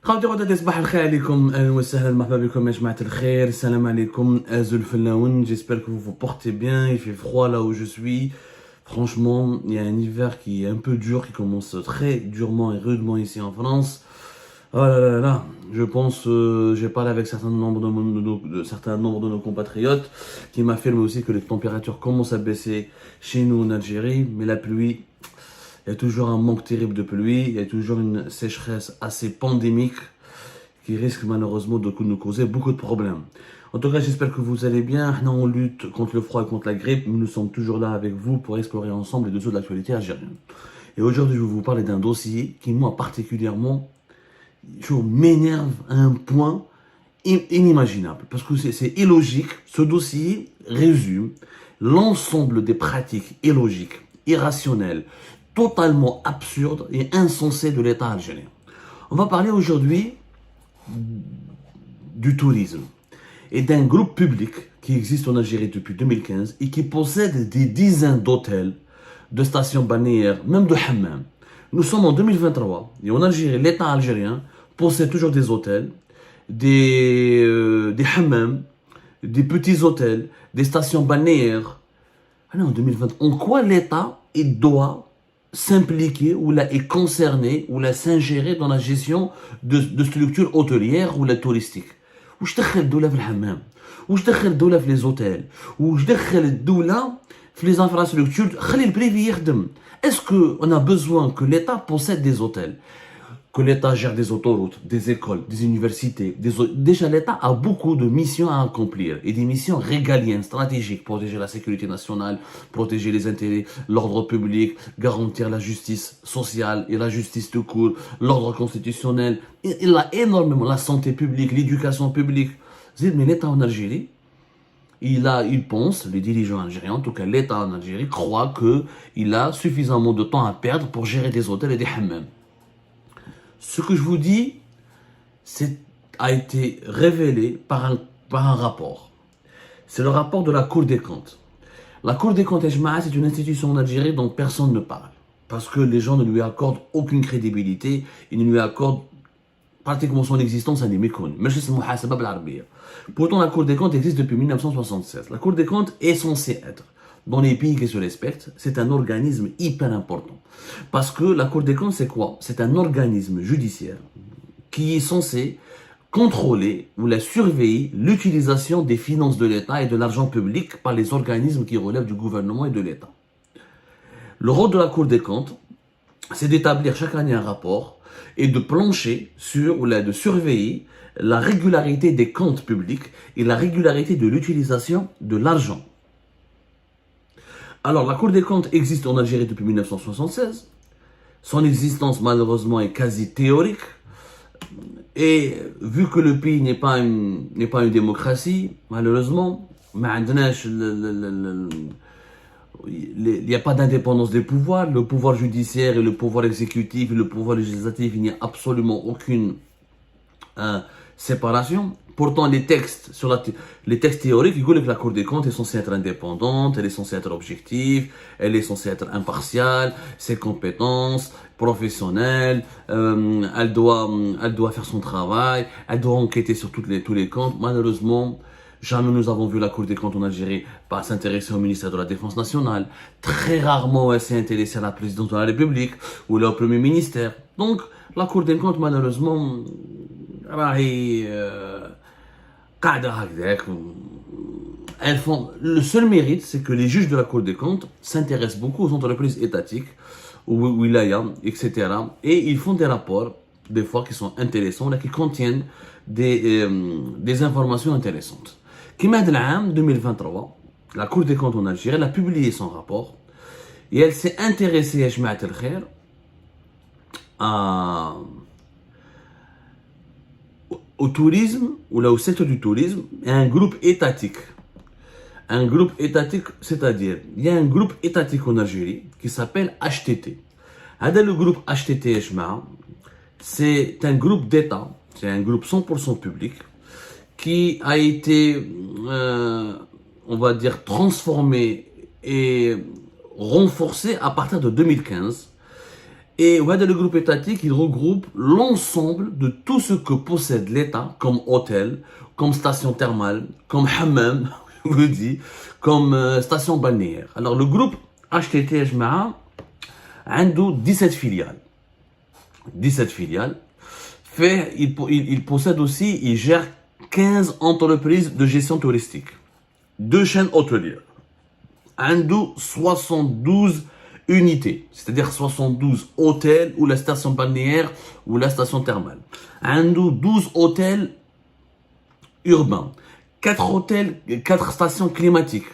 خوتي خواتاتي صباح الخير عليكم، اهلا وسهلا مرحبا بكم يا جماعة الخير. السلام عليكم. Azul Felaoun, j'espère que vous vous portez bien. Il fait froid là où je suis. Franchement, il y a un hiver qui est un peu dur, qui commence très durement et rudement ici en France. Oh là là là, je pense, j'ai parlé avec certains nombres de nos compatriotes qui m'affirment aussi que les températures commencent à baisser chez nous en Algérie, mais la pluie, il y a toujours un manque terrible de pluie, il y a toujours une sécheresse assez pandémique qui risque malheureusement de nous causer beaucoup de problèmes. En tout cas, j'espère que vous allez bien. On lutte contre le froid et contre la grippe, mais nous sommes toujours là avec vous pour explorer ensemble les dessous de l'actualité algérienne. Et aujourd'hui, je vais vous parler d'un dossier qui, moi, particulièrement, m'énerve à un point inimaginable. Parce que c'est illogique. Ce dossier résume l'ensemble des pratiques illogiques, irrationnelles, totalement absurdes et insensées de l'État algérien. On va parler aujourd'hui du tourisme et d'un groupe public qui existe en Algérie depuis 2015 et qui possède des dizaines d'hôtels, de stations balnéaires, même de hammams. Nous sommes en 2023 et en Algérie, l'État algérien possède toujours des hôtels, des hammams, des petits hôtels, des stations balnéaires. Alors en 2020, en quoi l'État doit s'impliquer ou là est concerné ou là s'ingérer dans la gestion de structures hôtelières ou la touristiques? واش دخل الدولة في الحمام؟ واش دخل الدولة في les hôtels؟ واش دخل الدولة في les infrastructures؟ خلي البريفي يخدم. Est-ce qu'on a besoin que l'État possède des hôtels, que l'État gère des autoroutes, des écoles, des universités? Déjà, l'État a beaucoup de missions à accomplir et des missions régaliennes, stratégiques: protéger la sécurité nationale, protéger les intérêts, l'ordre public, garantir la justice sociale et la justice tout court, l'ordre constitutionnel. Il a énormément la santé publique, l'éducation publique. Mais l'État en Algérie, il pense, les dirigeants algériens, en tout cas l'État en Algérie, croit qu'il a suffisamment de temps à perdre pour gérer des hôtels et des hammams. Ce que je vous dis a été révélé par un rapport. C'est le rapport de la Cour des comptes. La Cour des comptes, c'est une institution en Algérie dont personne ne parle. Parce que les gens ne lui accordent aucune crédibilité, ils ne lui accordent pratiquement son existence, elle est méconnue. Pourtant, la Cour des comptes existe depuis 1976. La Cour des comptes est censée être, dans les pays qui se respectent, c'est un organisme hyper important. Parce que la Cour des comptes, c'est quoi? C'est un organisme judiciaire qui est censé contrôler ou la surveiller l'utilisation des finances de l'État et de l'argent public par les organismes qui relèvent du gouvernement et de l'État. Le rôle de la Cour des comptes, c'est d'établir chaque année un rapport et de plancher sur, ou là, de surveiller la régularité des comptes publics et la régularité de l'utilisation de l'argent. Alors, la Cour des comptes existe en Algérie depuis 1976. Son existence, malheureusement, est quasi théorique. Et vu que le pays n'est pas une démocratie, malheureusement, il n'y a pas d'indépendance des pouvoirs. Le pouvoir judiciaire et le pouvoir exécutif et le pouvoir législatif, il n'y a absolument aucune séparation. Pourtant, les textes théoriques, ils disent que la Cour des comptes est censée être indépendante, elle est censée être objective, elle est censée être impartiale, ses compétences professionnelles, elle doit faire son travail, elle doit enquêter sur tous les comptes. Malheureusement, jamais nous avons vu la Cour des comptes en Algérie pas s'intéresser au ministère de la Défense nationale. Très rarement, elle s'est intéressée à la présidence de la République ou au Premier ministère. Donc, la Cour des comptes, malheureusement, le seul mérite, c'est que les juges de la Cour des comptes s'intéressent beaucoup aux entreprises étatiques, aux wilayas, etc. Et ils font des rapports, des fois, qui sont intéressants, qui contiennent des informations intéressantes. Comme en 2023, la Cour des comptes en Algérie, elle a publié son rapport et elle s'est intéressée au tourisme, ou là au secteur du tourisme, et un groupe étatique. Un groupe étatique, c'est-à-dire, il y a un groupe étatique en Algérie qui s'appelle HTT. Le groupe HTT, c'est un groupe d'État, c'est un groupe 100% public, qui a été, on va dire, transformé et renforcé à partir de 2015. Et le groupe étatique, il regroupe l'ensemble de tout ce que possède l'État comme hôtel, comme station thermale, comme hammam, je vous dis, comme station balnéaire. Alors le groupe HTT Jma'a a 17 filiales. 17 filiales. Il possède aussi, il gère 15 entreprises de gestion touristique, 2 chaînes hôtelières, 72 unités, c'est-à-dire 72 hôtels ou la station balnéaire ou la station thermale, 12 hôtels urbains, 4 stations climatiques,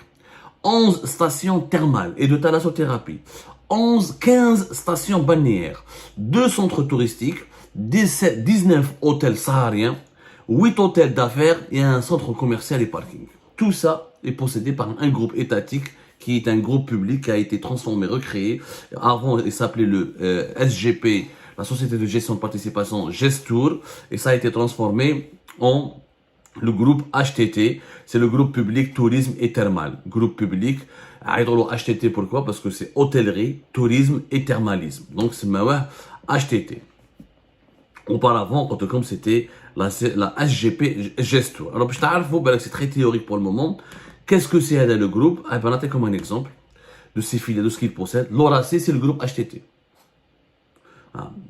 11 stations thermales et de thalassothérapie, 15 stations balnéaires, 2 centres touristiques, 19 hôtels sahariens, 8 hôtels d'affaires et un centre commercial et parking. Tout ça est possédé par un groupe étatique qui est un groupe public qui a été transformé, recréé. Avant, il s'appelait le SGP, la Société de gestion de participation Gestour, et ça a été transformé en le groupe HTT, c'est le groupe public tourisme et thermal. Groupe public, HTT pourquoi? Parce que c'est hôtellerie, tourisme et thermalisme. Donc c'est HTT. Auparavant, comme c'était la SGP Gestour. Alors, c'est très théorique pour le moment. Qu'est-ce que c'est le groupe? On a comme un exemple de ces filiales, de ce qu'il possède. L'ORAC, c'est le groupe HTT.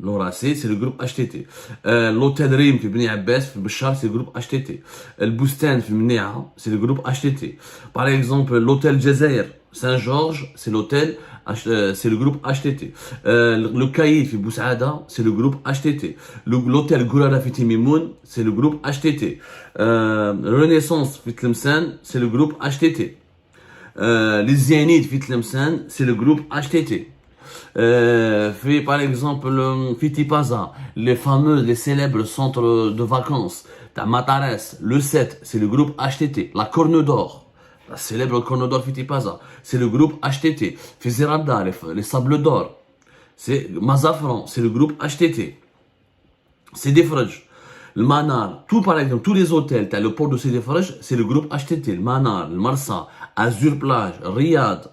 L'ORAC, c'est le groupe HTT. L'hôtel Rim, في بني عباس في بشار, c'est le groupe HTT. Le Boustan, في منيعة, c'est le groupe HTT. Par exemple, l'hôtel Jazair Saint-Georges, c'est c'est le groupe HTT. Le Caïd, في Boussaada, c'est le groupe HTT. L'hôtel Gourara في Timimoun, c'est le groupe HTT. Renaissance في Tlemcen, c'est le groupe HTT. Les Zénith في Tlemcen, c'est le groupe HTT. Par exemple, Fitipaza, les célèbres centres de vacances, Matares, le 7, c'est le groupe HTT. La Corne d'Or, la célèbre Corne d'Or Fitipaza, c'est le groupe HTT. Fizerada, les Sables d'Or, c'est Mazafran, c'est le groupe HTT. C'est des Fridge. Le Manar, par exemple, tous les hôtels, le port de Sidi Fridge, c'est le groupe HTT. Le Manar, le Marsa, Azur Plage, Riyad,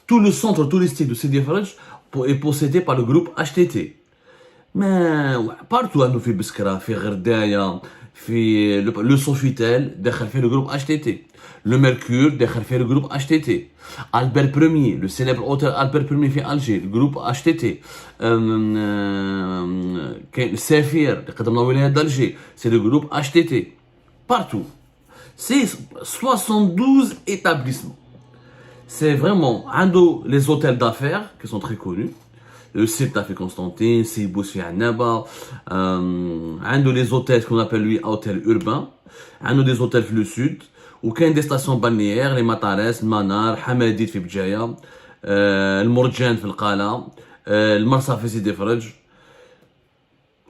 tout le centre touristique de Sidi Fridge est possédé par le groupe HTT. Mais partout, nous fait Biskra, fait Gerdaya, fait le Sofitel, fait le groupe HTT. Le Mercure, fait le groupe HTT. Albert Ier, le célèbre hôtel Albert Ier fait Alger, le groupe HTT. Le Saphir, d'Alger, c'est le groupe HTT. Partout. C'est 72 établissements. C'est vraiment les hôtels d'affaires qui sont très connus. Le Sirta fait Constantine, Sibous fait Annaba. Les hôtels qu'on appelle lui hôtels urbains. Des hôtels le sud. Ou des stations balnéaires, les Matares, le Manar, Hamadid fait Bjaya, le Mourjan fait le Qala, le Marsa fait Sidi Fridge.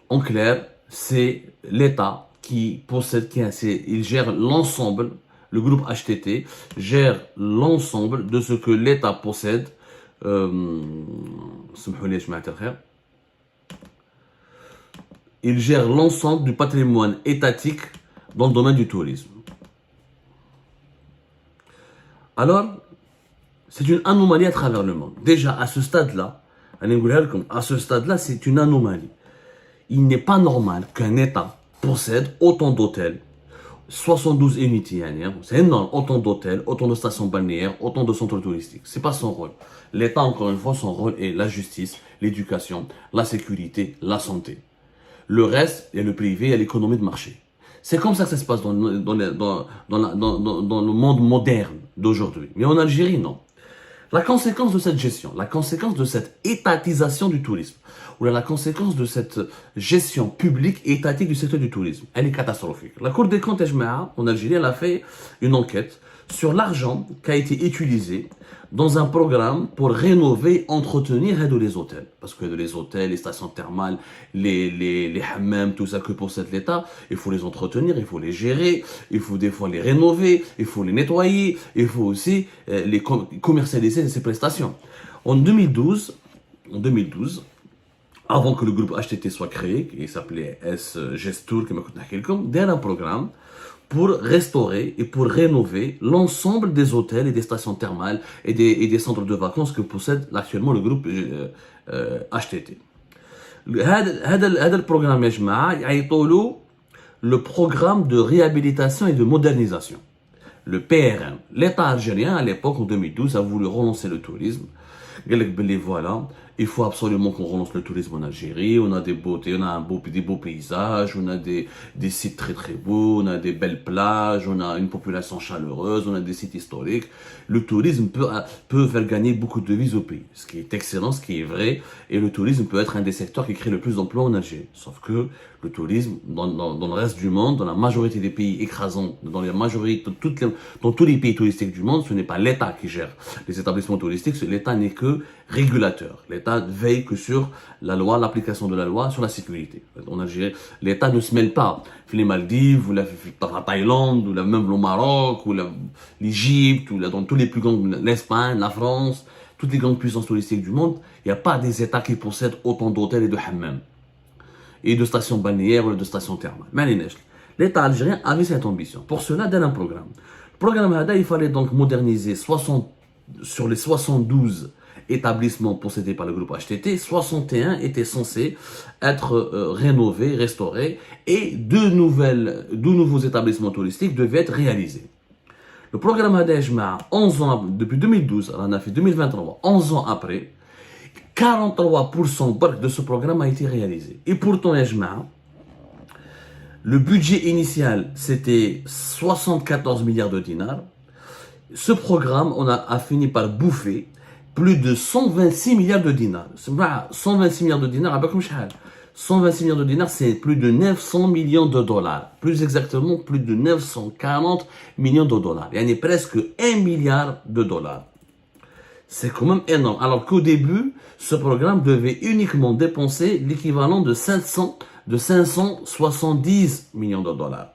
En clair, c'est l'État qui possède, il gère l'ensemble. Le groupe HTT gère l'ensemble de ce que l'État possède. Il gère l'ensemble du patrimoine étatique dans le domaine du tourisme. Alors, c'est une anomalie à travers le monde. Déjà, à ce stade-là, c'est une anomalie. Il n'est pas normal qu'un État possède autant d'hôtels, 72 unités, c'est énorme, autant d'hôtels, autant de stations balnéaires, autant de centres touristiques. C'est pas son rôle. L'État, encore une fois, son rôle est la justice, l'éducation, la sécurité, la santé. Le reste, il y a le privé, il y a l'économie de marché. C'est comme ça que ça se passe dans le monde moderne d'aujourd'hui. Mais en Algérie, non. La conséquence de cette gestion, la conséquence de cette étatisation du tourisme, ou la conséquence de cette gestion publique et étatique du secteur du tourisme, elle est catastrophique. La Cour des comptes en Algérie, elle a fait une enquête sur l'argent qui a été utilisé dans un programme pour rénover, entretenir les hôtels. Parce que les hôtels, les stations thermales, les hammams, tout ça que possède l'État, il faut les entretenir, il faut les gérer, il faut des fois les rénover, il faut les nettoyer, il faut aussi les commercialiser ces prestations. En 2012, avant que le groupe HTT soit créé, qui s'appelait S-Gestour, qui m'a coûté un programme pour restaurer et pour rénover l'ensemble des hôtels et des stations thermales et des centres de vacances que possède actuellement le groupe HTT. هذا البروغرام يا جماعه يعيطوا له le programme de réhabilitation et de modernisation, le PRM. L'État algérien à l'époque en 2012 a voulu relancer le tourisme. Voilà, il faut absolument qu'on relance le tourisme en Algérie. On a des beautés, on a des beaux paysages, on a des sites très très beaux, on a des belles plages, on a une population chaleureuse, on a des sites historiques. Le tourisme peut faire gagner beaucoup de devises au pays, ce qui est excellent, ce qui est vrai. Et le tourisme peut être un des secteurs qui crée le plus d'emplois en Algérie. Sauf que le tourisme, dans le reste du monde, dans la majorité des pays écrasants, dans tous les pays touristiques du monde, ce n'est pas l'État qui gère les établissements touristiques. L'État n'est que régulateur. L'État veille que sur la loi, l'application de la loi, sur la sécurité. En Algérie, l'État ne se mêle pas. Les Maldives, ou la Thaïlande, ou même le Maroc, ou l'Égypte, ou dans tous les plus grands, l'Espagne, la France, toutes les grandes puissances touristiques du monde, il n'y a pas des États qui possèdent autant d'hôtels et de hammams, et de stations balnéaires ou de stations thermales. L'État algérien avait cette ambition. Pour cela, dans un programme. Le programme, il fallait donc moderniser sur les 72 établissements possédés par le groupe HTT, 61 étaient censés être rénovés, restaurés, et deux nouveaux établissements touristiques devaient être réalisés. Le programme Hadejma, 11 ans, depuis 2012, on a fait 2023, 11 ans après, 43% de ce programme a été réalisé. Et pourtant, le budget initial, c'était 74 milliards de dinars. Ce programme, on a fini par bouffer plus de 126 milliards de dinars. 126 milliards de dinars, 126 milliards de dinars, c'est plus de 900 millions de dollars. Plus exactement, plus de 940 millions de dollars. Il y en a presque 1 milliard de dollars. C'est quand même énorme. Alors qu'au début, ce programme devait uniquement dépenser l'équivalent de 570 millions de dollars.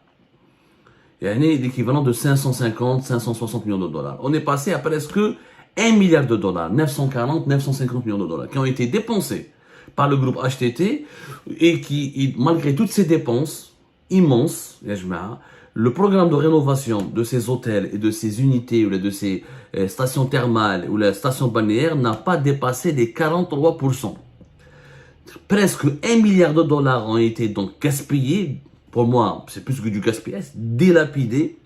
Il y a l'équivalent de 550, 560 millions de dollars. On est passé à presque 1 milliard de dollars, 940, 950 millions de dollars, qui ont été dépensés par le groupe HTT et qui, malgré toutes ces dépenses immenses, le programme de rénovation de ces hôtels et de ces unités ou de ces stations thermales ou la station balnéaire n'a pas dépassé les 43%. Presque 1 milliard de dollars ont été donc gaspillés. Pour moi, c'est plus que du gaspillage, dilapidés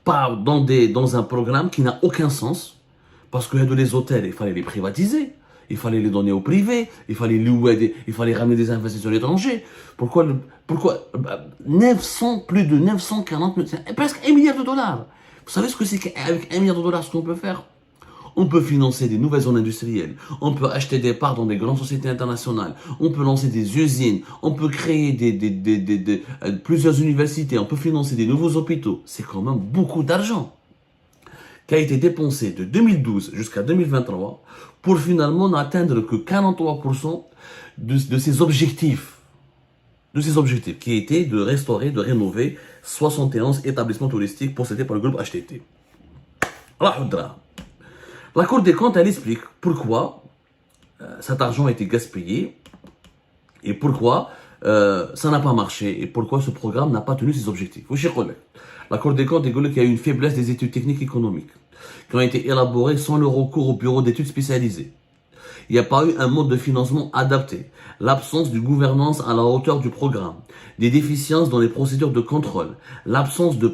dans un programme qui n'a aucun sens. Parce que les hôtels, il fallait les privatiser, il fallait les donner au privé, il fallait louer, il fallait ramener des investisseurs étrangers. Pourquoi plus de 940, presque 1 milliard de dollars. Vous savez ce que c'est qu'avec 1 milliard de dollars, ce qu'on peut faire? On peut financer des nouvelles zones industrielles, on peut acheter des parts dans des grandes sociétés internationales, on peut lancer des usines, on peut créer plusieurs universités, on peut financer des nouveaux hôpitaux. C'est quand même beaucoup d'argent qui a été dépensé de 2012 jusqu'à 2023 pour finalement n'atteindre que 43% de ces objectifs. Qui étaient de restaurer, de rénover 71 établissements touristiques possédés par le groupe HTT. La Cour des comptes, elle explique pourquoi cet argent a été gaspillé et pourquoi ça n'a pas marché et pourquoi ce programme n'a pas tenu ses objectifs. La Cour des comptes dit qu'il y a eu une faiblesse des études techniques économiques qui ont été élaborées sans le recours au bureau d'études spécialisées. Il n'y a pas eu un mode de financement adapté, l'absence de gouvernance à la hauteur du programme, des déficiences dans les procédures de contrôle, l'absence de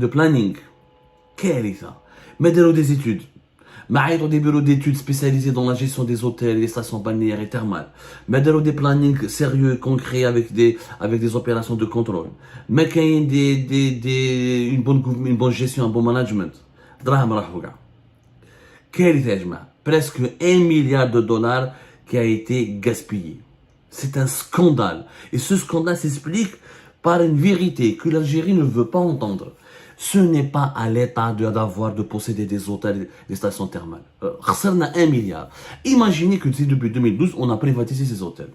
planning. Quel est ça? Mettez-le des études. Des bureaux d'études spécialisés dans la gestion des hôtels, des stations balnéaires et thermales. Mettez-le des plannings sérieux, concrets avec des opérations de contrôle. Mettez une bonne gestion, un bon management. Quel est presque 1 milliard de dollars qui a été gaspillé. C'est un scandale. Et ce scandale s'explique par une vérité que l'Algérie ne veut pas entendre. Ce n'est pas à l'État de posséder des hôtels, des stations thermales. On a 1 milliard. Imaginez que depuis 2012, on a privatisé ces hôtels.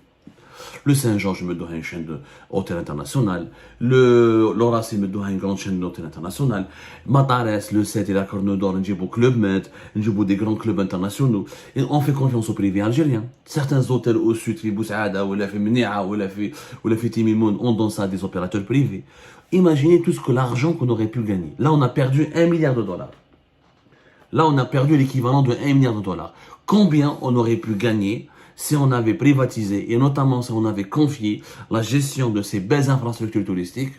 Le Saint-Georges me donne une chaîne d'hôtel international. L'Horace me donne une grande chaîne d'hôtel international. Matares, le 7 et la Corne d'Or, on Club Med, on des grands clubs internationaux. Et on fait confiance au privé algérien. Certains hôtels au sud, les Boussaada, ou la Femnia, ou la Timimoun, on donne ça à des opérateurs privés. Imaginez tout ce que l'argent qu'on aurait pu gagner. Là, on a perdu 1 milliard de dollars. Là, on a perdu l'équivalent de 1 milliard de dollars. Combien on aurait pu gagner si on avait privatisé et notamment si on avait confié la gestion de ces belles infrastructures touristiques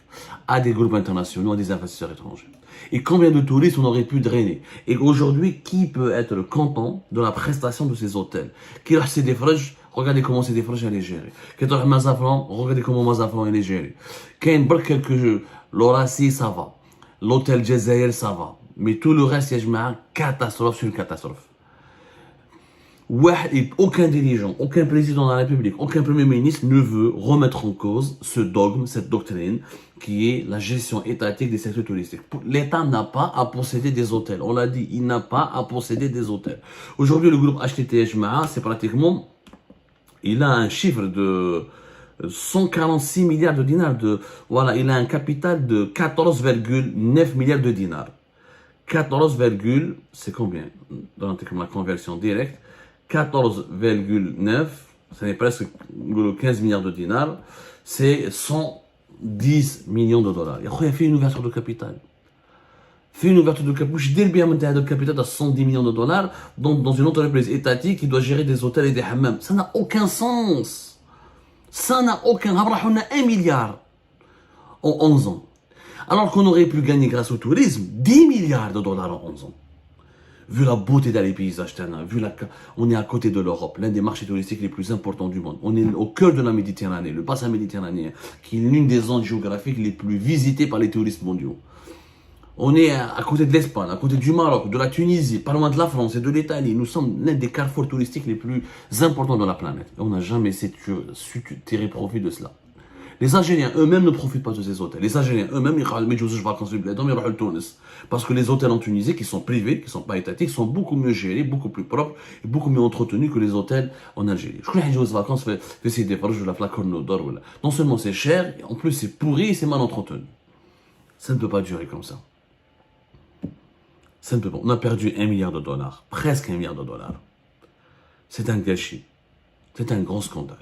à des groupes internationaux, à des investisseurs étrangers. Et combien de touristes on aurait pu drainer. Et aujourd'hui, qui peut être content de la prestation de ces hôtels? Qui leur c'est des fraîches, regardez comment c'est des fraîches elle est gérée. Qui leur Mazafran, regardez comment Mazafran elle est gérée. Qui quelques jeux, l'Horacie ça va. L'hôtel Jazair ça va. Mais tout le reste, il y a une catastrophe sur une catastrophe. Aucun dirigeant, aucun président de la République, aucun premier ministre ne veut remettre en cause ce dogme, cette doctrine, qui est la gestion étatique des secteurs touristiques. L'État n'a pas à posséder des hôtels. On l'a dit, il n'a pas à posséder des hôtels. Aujourd'hui, le groupe HTTH Maa, c'est pratiquement, il a un chiffre de 146 milliards de dinars. Voilà, il a un capital de 14,9 milliards de dinars. 14, c'est combien dans la conversion directe? 14,9, ça n'est presque 15 milliards de dinars, c'est 110 millions de dollars. Il a fait une ouverture de capital. Fait une ouverture de capital. Je dis bien de capital de 110 millions de dollars dans une entreprise étatique qui doit gérer des hôtels et des hammams. Ça n'a aucun sens. Ça n'a aucun. On a 1 milliard en 11 ans. Alors qu'on aurait pu gagner grâce au tourisme 10 milliards de dollars en 11 ans. Vu la beauté des paysages, on est à côté de l'Europe, l'un des marchés touristiques les plus importants du monde. On est au cœur de la Méditerranée, le bassin méditerranéen, qui est l'une des zones géographiques les plus visitées par les touristes mondiaux. On est à côté de l'Espagne, à côté du Maroc, de la Tunisie, pas loin de la France et de l'Italie. Nous sommes l'un des carrefours touristiques les plus importants de la planète. Et on n'a jamais su tirer profit de cela. Les Algériens eux-mêmes ne profitent pas de ces hôtels. Les Algériens eux-mêmes, ils vont Tunis. Parce que les hôtels en Tunisie, qui sont privés, qui ne sont pas étatiques, sont beaucoup mieux gérés, beaucoup plus propres et beaucoup mieux entretenus que les hôtels en Algérie. Je crois que les vacances, c'est des de la Corne d'Or. Non seulement c'est cher, en plus c'est pourri et c'est mal entretenu. Ça ne peut pas durer comme ça. Ça ne peut pas. On a perdu 1 milliard de dollars, presque 1 milliard de dollars. C'est un gâchis. C'est un grand scandale.